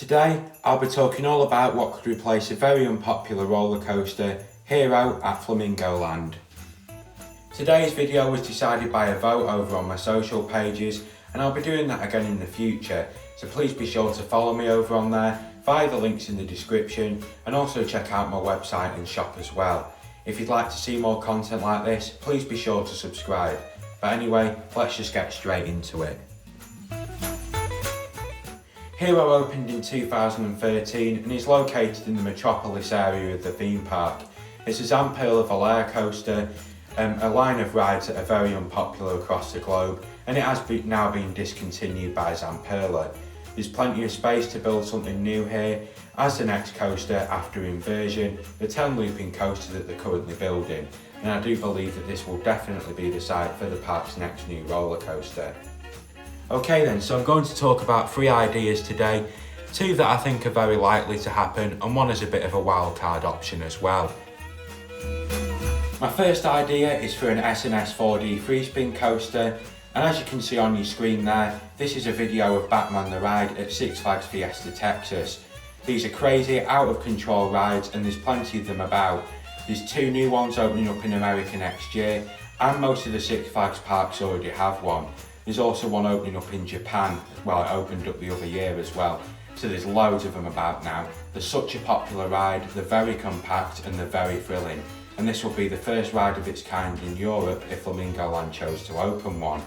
Today, I'll be talking all about what could replace a very unpopular roller coaster, Hero at Flamingo Land. Today's video was decided by a vote over on my social pages, and I'll be doing that again in the future, so please be sure to follow me over on there via the links in the description, and also check out my website and shop as well. If you'd like to see more content like this, please be sure to subscribe. But anyway, let's just get straight into it. Hero opened in 2013 and is located in the metropolis area of the theme park. It's a unpopular coaster, a line of rides that are very unpopular across the globe, and it has now been discontinued by Unpopular. There's plenty of space to build something new here, as the next coaster after Inversion, the 10 looping coaster that they're currently building, and I do believe that this will definitely be the site for the park's next new roller coaster. Okay then, so I'm going to talk about 3 ideas today, 2 that I think are very likely to happen, and 1 is a bit of a wildcard option as well. My first idea is for an S&S 4D free spin coaster, and as you can see on your screen there, this is a video of Batman the Ride at Six Flags Fiesta Texas. These are crazy, out of control rides, and there's plenty of them about. There's 2 new ones opening up in America next year, and most of the Six Flags parks already have one. There's also one opening up in Japan, well, it opened up the other year as well. So there's loads of them about now. They're such a popular ride, they're very compact and they're very thrilling. And this will be the first ride of its kind in Europe if Flamingo Land chose to open one.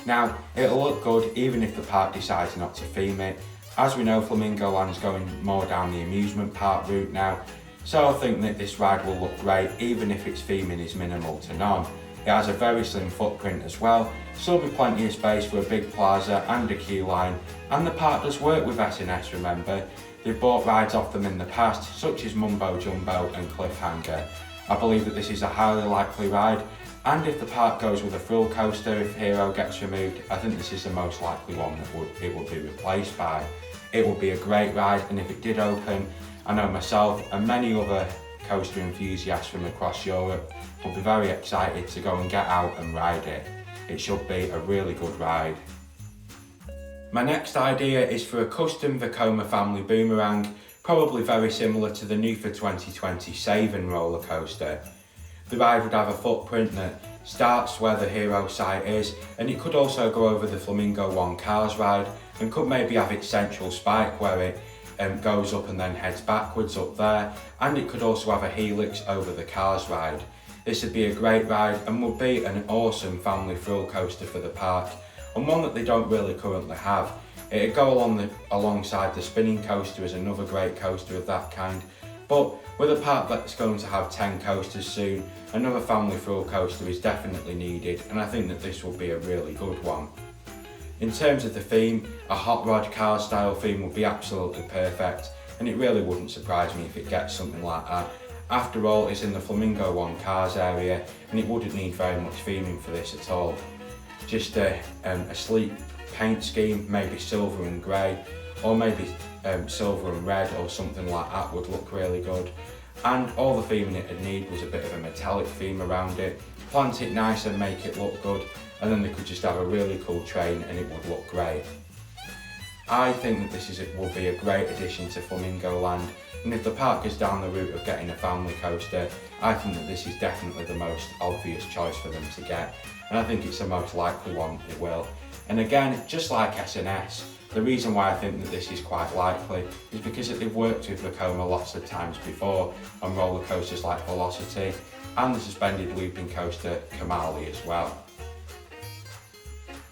Now, it'll look good even if the park decides not to theme it. As we know, Flamingo Land's going more down the amusement park route now. So I think that this ride will look great even if its theming is minimal to none. It has a very slim footprint as well, so there'll be plenty of space for a big plaza and a queue line, and the park does work with S&S, remember. They've bought rides off them in the past, such as Mumbo Jumbo and Cliffhanger. I believe that this is a highly likely ride, and if the park goes with a thrill coaster, if Hero gets removed, I think this is the most likely one that it will be replaced by. It will be a great ride, and if it did open, I know myself and many other coaster enthusiasts from across Europe will be very excited to go and get out and ride it. It should be a really good ride. My next idea is for a custom Vekoma family Boomerang, probably very similar to the new for 2020 Savin roller coaster. The ride would have a footprint that starts where the Hero site is, and it could also go over the Flamingo One Cars ride, and could maybe have its central spike where it goes up and then heads backwards up there, and it could also have a helix over the Cars ride. This would be a great ride and would be an awesome family thrill coaster for the park, and one that they don't really currently have. It would go alongside the spinning coaster as another great coaster of that kind, but with a park that's going to have 10 coasters soon, another family thrill coaster is definitely needed, and I think that this will be a really good one. In terms of the theme, a hot rod car style theme would be absolutely perfect, and it really wouldn't surprise me if it gets something like that. After all, it's in the Flamingo One Cars area, and it wouldn't need very much theming for this at all. Just a sleek paint scheme, maybe silver and grey, or maybe silver and red or something like that would look really good. And all the theming it would need was a bit of a metallic theme around it, plant it nice and make it look good, and then they could just have a really cool train and it would look great. I think that this will be a great addition to Flamingo Land, and if the park goes down the route of getting a family coaster, I think that this is definitely the most obvious choice for them to get, and I think it's the most likely one it will. And again, just like S&S, the reason why I think that this is quite likely is because they've worked with Vekoma lots of times before on roller coasters like Velocity and the suspended looping coaster Kamali as well.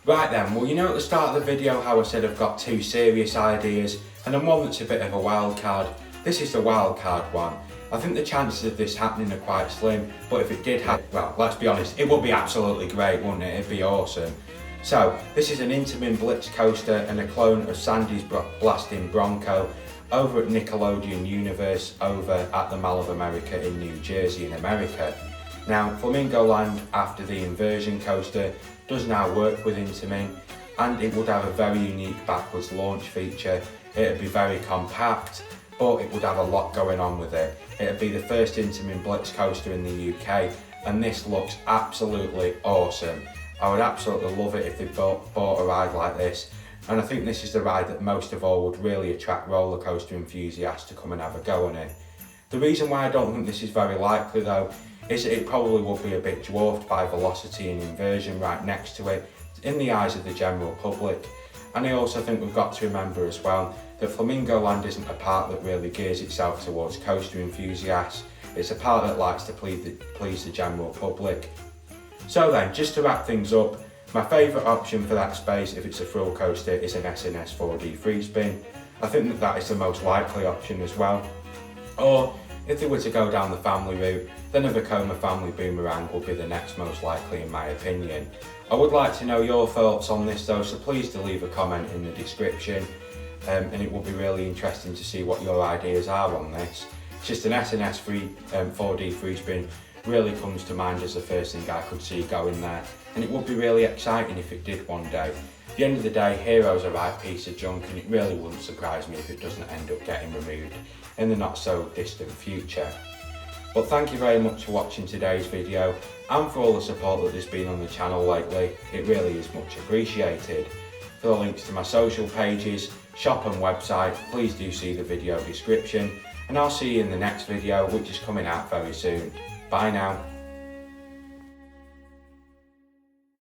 Right then, well, you know at the start of the video how I said I've got 2 serious ideas and then one that's a bit of a wild card. This is the wild card one. I think the chances of this happening are quite slim, but if it did happen, well, let's be honest, it would be absolutely great, wouldn't it? It'd be awesome. So, this is an Intamin Blitz coaster and a clone of Sandy's Blasting Bronco over at Nickelodeon Universe over at the Mall of America in New Jersey in America. Now, Flamingo Land, after the Inversion coaster, does now work with Intamin, and it would have a very unique backwards launch feature. It would be very compact, but it would have a lot going on with it. It would be the first Intamin Blitz coaster in the UK, and this looks absolutely awesome. I would absolutely love it if they bought a ride like this. and I think this is the ride that most of all would really attract roller coaster enthusiasts to come and have a go on it. The reason why I don't think this is very likely though is that it probably would be a bit dwarfed by velocity and inversion right next to it in the eyes of the general public. And I also think we've got to remember as well that Flamingo Land isn't a park that really gears itself towards coaster enthusiasts. It's a park that likes to please the general public. So then, just to wrap things up, my favourite option for that space if it's a thrill coaster is an S&S 4D free spin. I think that is the most likely option as well. Or if they were to go down the family route, then a Vekoma family Boomerang would be the next most likely in my opinion. I would like to know your thoughts on this though, so please do leave a comment in the description, and it will be really interesting to see what your ideas are on this. Just an S&S 4D free spin really comes to mind as the first thing I could see going there, and it would be really exciting if it did one day. At the end of the day, Hero's a right piece of junk, and it really wouldn't surprise me if it doesn't end up getting removed in the not so distant future. But thank you very much for watching today's video and for all the support that there's been on the channel lately. It really is much appreciated. For the links to my social pages, shop and website, please do see the video description, and I'll see you in the next video, which is coming out very soon. Bye now.